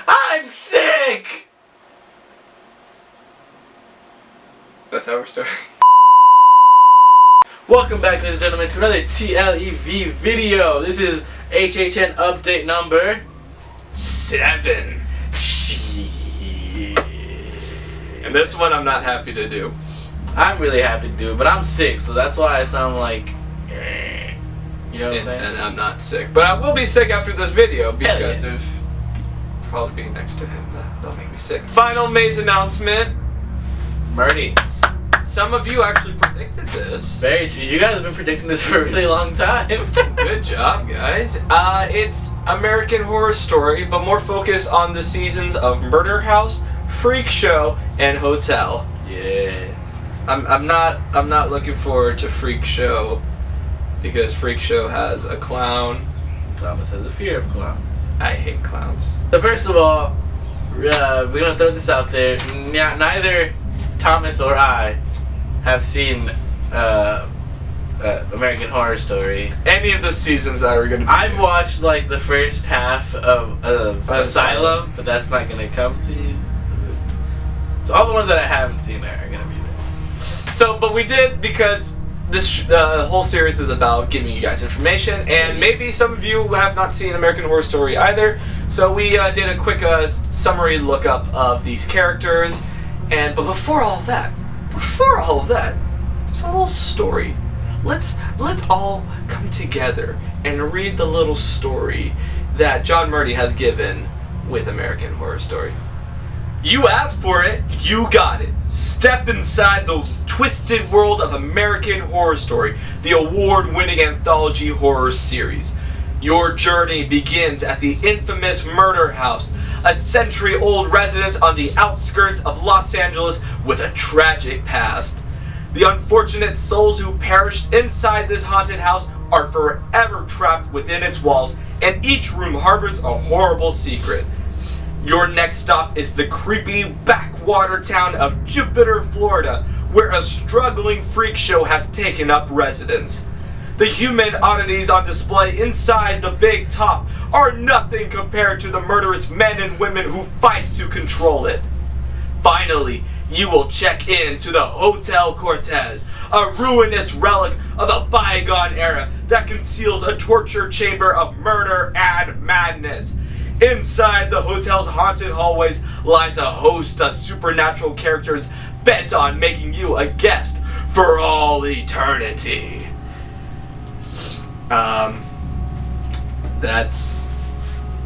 I'm sick! That's how we're starting. Welcome back, ladies and gentlemen, to another TLEV video. This is HHN update number 7. Shit. And this one I'm not happy to do. I'm really happy to do it, but I'm sick, so that's why I sound like... You know what I'm saying? And I'm not sick. But I will be sick after this video because yeah. of probably being next to him. That'll make me sick. Final Maze announcement. Murdy. Some of you actually predicted this. Very true. You guys have been predicting this for a really long time. Good job, guys. It's American Horror Story, but more focused on the seasons of Murder House, Freak Show, and Hotel. Yes. I'm not looking forward to Freak Show because Freak Show has a clown. Thomas has a fear of clowns. I hate clowns. So first of all, we're gonna throw this out there. Neither Thomas or I have seen American Horror Story. Any of the seasons that are gonna be. I've watched like the first half of Asylum, but that's not gonna come to you. So all the ones that I haven't seen are gonna be there. So, but we did because this whole series is about giving you guys information, and maybe some of you have not seen American Horror Story either. So we did a quick summary lookup of these characters, but before all of that, there's a little story. Let's all come together and read the little story that John Murdy has given with American Horror Story. You asked for it, you got it. Step inside the twisted world of American Horror Story, the award-winning anthology horror series. Your journey begins at the infamous Murder House, a century-old residence on the outskirts of Los Angeles with a tragic past. The unfortunate souls who perished inside this haunted house are forever trapped within its walls, and each room harbors a horrible secret. Your next stop is the creepy backwater town of Jupiter, Florida, where a struggling freak show has taken up residence. The human oddities on display inside the big top are nothing compared to the murderous men and women who fight to control it. Finally, you will check in to the Hotel Cortez, a ruinous relic of a bygone era that conceals a torture chamber of murder and madness. Inside the hotel's haunted hallways lies a host of supernatural characters bent on making you a guest for all eternity. That's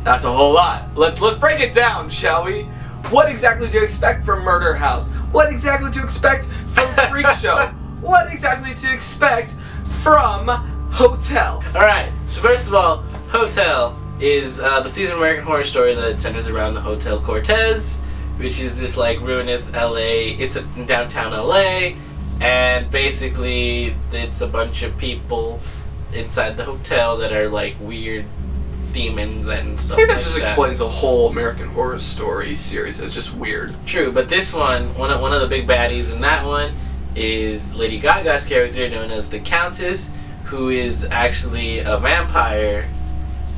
a whole lot. Let's break it down, shall we? What exactly do you expect from Murder House? What exactly to expect from Freak Show? What exactly to expect from Hotel? Alright, so first of all, Hotel is the season of American Horror Story that centers around the Hotel Cortez, which is this like ruinous LA. It's in downtown LA, and basically it's a bunch of people inside the hotel that are like weird demons and stuff. I think that just explains the whole American Horror Story series. It's just weird. True, but this one of the big baddies in that one is Lady Gaga's character known as the Countess, who is actually a vampire.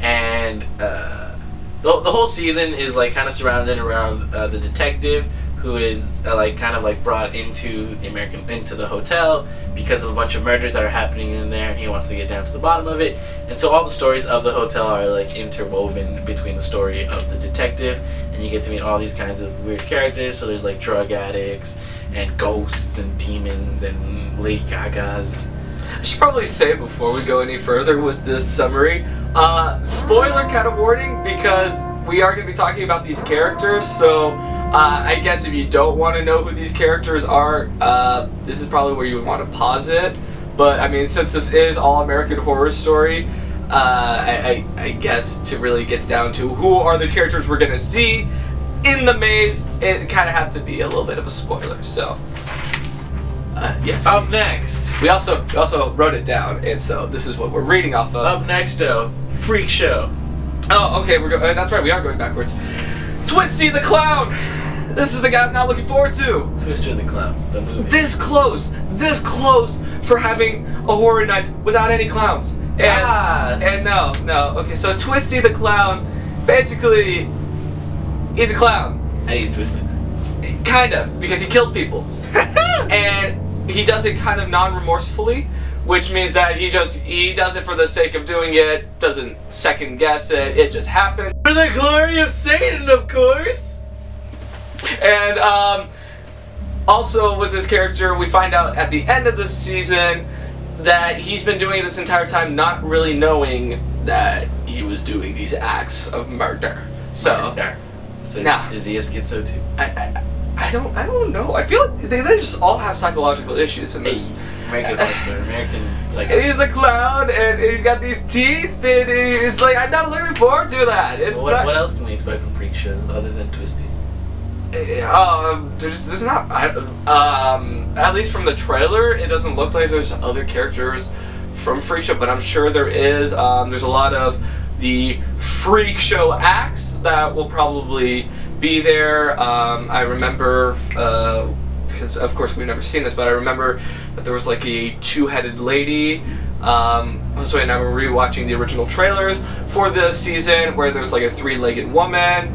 And the whole season is like kind of surrounded around the detective, who is brought into the hotel because of a bunch of murders that are happening in there, and he wants to get down to the bottom of it. And so all the stories of the hotel are like interwoven between the story of the detective, and you get to meet all these kinds of weird characters. So there's like drug addicts and ghosts and demons and Lady Gagas. I should probably say before we go any further with this summary, spoiler kind of warning, because we are going to be talking about these characters, so I guess if you don't want to know who these characters are, this is probably where you would want to pause it. But I mean, since this is all American Horror Story, I guess to really get down to who are the characters we're going to see in the maze, it kind of has to be a little bit of a spoiler, so... yes. Up next, we also wrote it down, and so this is what we're reading off of. Up next, though, Freak Show. Oh, okay, that's right. We are going backwards. Twisty the Clown. This is the guy I'm not looking forward to. Twister the Clown, the movie. This close for having a horror night without any clowns. And no. Okay, so Twisty the Clown, basically, He's a clown. And he's twisted. Kind of, because he kills people. And he does it kind of non-remorsefully, which means that he does it for the sake of doing it, doesn't second guess it, it just happens. For the glory of Satan, of course! And also with this character, we find out at the end of the season that he's been doing it this entire time not really knowing that he was doing these acts of murder. So now, is he a schizo too? I don't know. I feel like they just all have psychological issues in this. American psycho. He's a clown and he's got these teeth and it's like I'm not looking forward to that. It's what else can we expect from Freak Show other than Twisty? There's not. At least from the trailer, it doesn't look like there's other characters from Freak Show, but I'm sure there is. There's a lot of the Freak Show acts that will probably be there. I remember, because of course we've never seen this, but I remember that there was like a two-headed lady. So and I were rewatching the original trailers for this season where there's like a three-legged woman.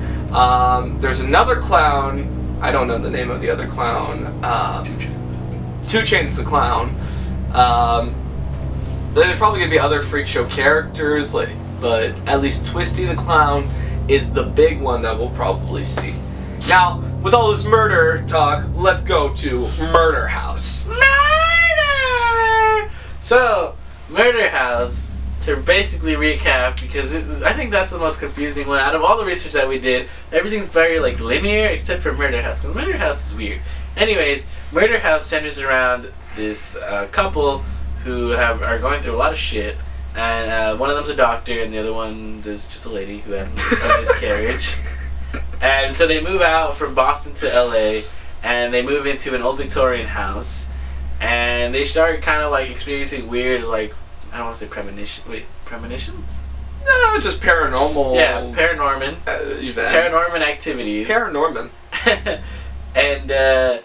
There's another clown. I don't know the name of the other clown. 2 Chainz the clown. There's probably gonna be other Freak Show characters, but at least Twisty the clown is the big one that we'll probably see. Now, with all this murder talk, let's go to Murder House. Murder! So, Murder House, to basically recap, because I think that's the most confusing one. Out of all the research that we did, everything's very linear except for Murder House, because Murder House is weird. Anyways, Murder House centers around this couple who are going through a lot of shit. And one of them's a doctor, and the other one is just a lady who had a miscarriage. And so they move out from Boston to LA, and they move into an old Victorian house, and they start kind of experiencing weird, I don't want to say premonitions? No, just paranormal. Yeah, paranorman. Events. Paranorman activities. Paranorman. And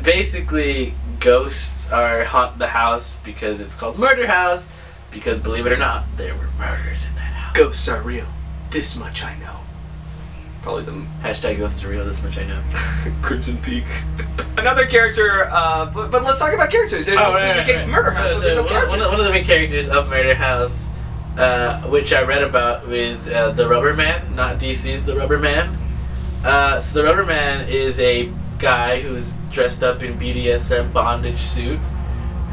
basically, ghosts haunt the house because it's called Murder House. Because believe it or not, there were murders in that house. Ghosts are real. This much I know. Probably the hashtag ghosts are real. This much I know. Crimson Peak. Another character, but let's talk about characters. Right. Murder House. So one of the main characters of Murder House, which I read about, is the Rubber Man, not DC's The Rubber Man. So the Rubber Man is a guy who's dressed up in BDSM bondage suit,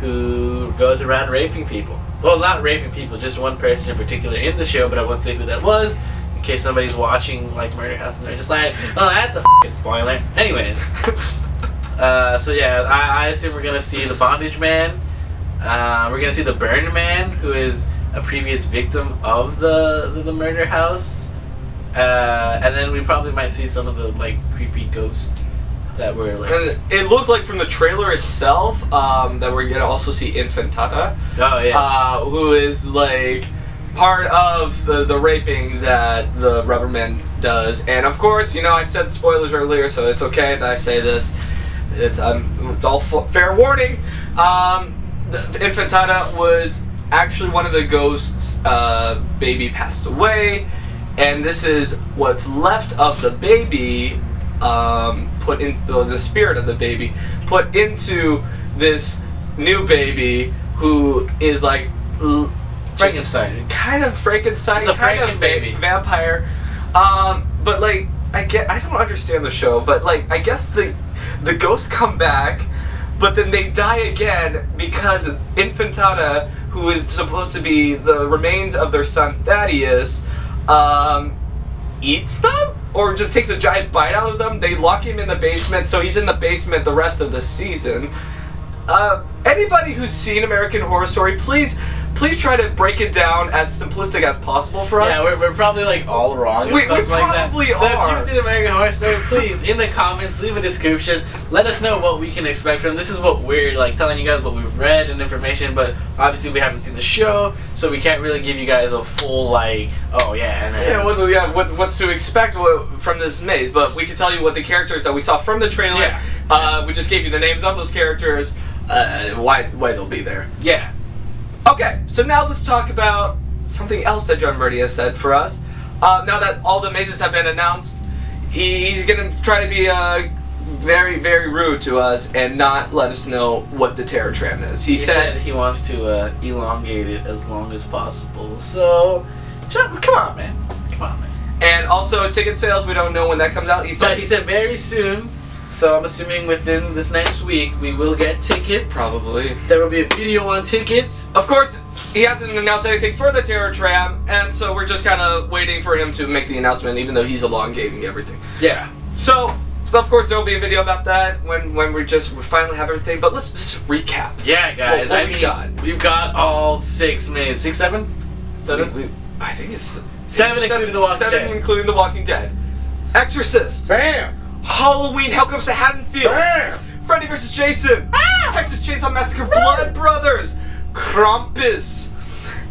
who goes around raping people. Well, not raping people, just one person in particular in the show, but I won't say who that was, in case somebody's watching Murder House and they're just like, oh, that's a f***ing spoiler. Anyways. So yeah, I assume we're gonna see the Bondage Man. We're gonna see the Burn Man, who is a previous victim of the Murder House. And then we probably might see some of the creepy ghosts that were And it looks like from the trailer itself that we're gonna also see Infantata. Oh yeah. Who is part of the raping that the Rubber Man does, and of course, I said spoilers earlier, so it's okay that I say this. It's all fair warning. The Infantata was actually one of the ghosts. Baby passed away, and this is what's left of the baby. The spirit of the baby put into this new baby who is Frankenstein. Kind of Frankenstein. It's a kind Franken of baby. Vampire. But I don't understand the show, but I guess the ghosts come back, but then they die again because Infantata, who is supposed to be the remains of their son Thaddeus, eats them? Or just takes a giant bite out of them. They lock him in the basement, so he's in the basement the rest of the season. Anybody who's seen American Horror Story, please try to break it down as simplistic as possible for us. Yeah, we're probably all wrong. We probably are. So are. if you've seen American Horror Story, please, in the comments, leave a description. Let us know what we can expect from. This is what we're telling you guys what we've read and information, but obviously we haven't seen the show, so we can't really give you guys a full oh yeah. And what's to expect from this maze? But we can tell you what the characters that we saw from the trailer. Yeah. We just gave you the names of those characters. Why they'll be there. Yeah. Okay, so now let's talk about something else that John Murdy has said for us. Now that all the mazes have been announced, he's gonna try to be very, very rude to us and not let us know what the Terror Tram is. He said he wants to elongate it as long as possible. So, come on, man. Come on, man. And also ticket sales, we don't know when that comes out. He said very soon. So I'm assuming within this next week we will get tickets. Probably. There will be a video on tickets. Of course, he hasn't announced anything for the Terror Tram, and so we're just kind of waiting for him to make the announcement, even though he's elongating everything. Yeah. So of course there will be a video about that when we finally have everything. But let's just recap. Yeah, guys. What we've got all 6, maybe 6, 7, 7. I think it's 7 including The Walking Dead. 7 including The Walking Dead. Exorcist. Bam. Halloween, Hell Comes to Haddonfield. Bam. Freddy vs. Jason. Texas Chainsaw Massacre, Blood Brothers. Krampus.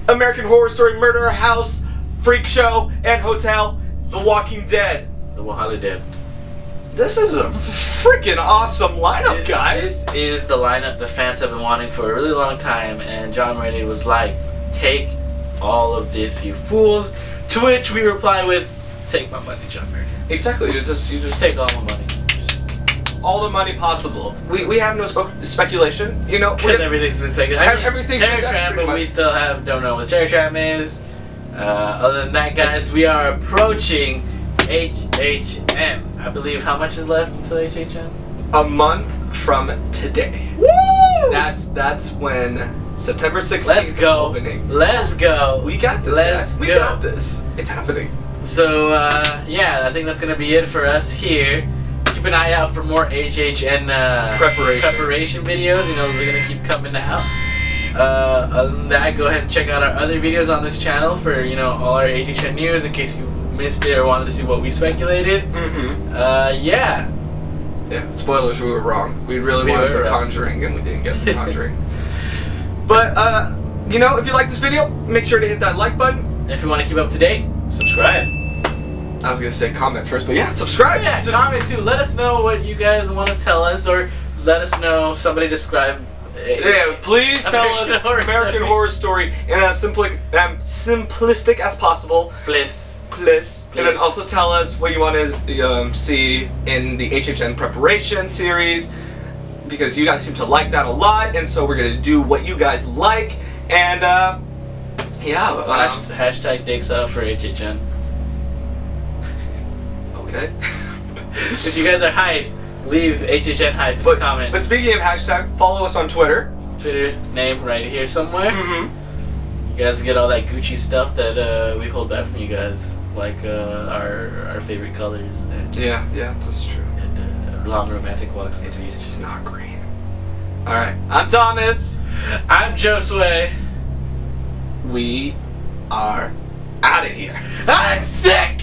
American Horror Story, Murder House, Freak Show, and Hotel. The Walking Dead. The Walking Dead. This is a freaking awesome lineup, guys. This is the lineup the fans have been wanting for a really long time, and John Murray was like, take all of this, you fools. To which we reply with, take my money, John Murray. Exactly, you just take all my money. All the money possible. We have no speculation, you know. Because everything's been taken. Everything's Terror been done, Tram, pretty but we much. still don't know what Terror Tram is. Other than that, guys, we are approaching HHN. I believe how much is left until HHN? A month from today. Woo! That's when September 16th Let's go. opening. Let's go. We got this, Let's guys. We go. got this. It's happening. So, yeah, I think that's going to be it for us here. Keep an eye out for more HHN preparation videos. You know, those are going to keep coming out. Other than that, go ahead and check out our other videos on this channel for, you know, all our HHN news in case you missed it or wanted to see what we speculated. Yeah. Yeah, spoilers, we were wrong. We really wanted The Conjuring and we didn't get The Conjuring. But, you know, if you like this video, make sure to hit that like button. And if you want to keep up to date, subscribe. I was going to say comment first, but yeah, subscribe. Yeah, just comment too. Let us know what you guys want to tell us, or let us know, somebody describe. Yeah, please tell us American Horror Story in as simplistic as possible. Please. And then also tell us what you want to see in the HHN preparation series, because you guys seem to like that a lot, and so we're going to do what you guys like. And yeah, hashtag dicks out for HHN. Okay. If you guys are hyped, leave HHN hype in the comment. But speaking of hashtag, follow us on Twitter. Twitter name right here somewhere. You guys get all that Gucci stuff that we hold back from you guys, like our favorite colors. And, yeah, that's true. And long romantic walks. It's not green. All right, I'm Thomas. I'm Josue. We are out of here. I'm sick.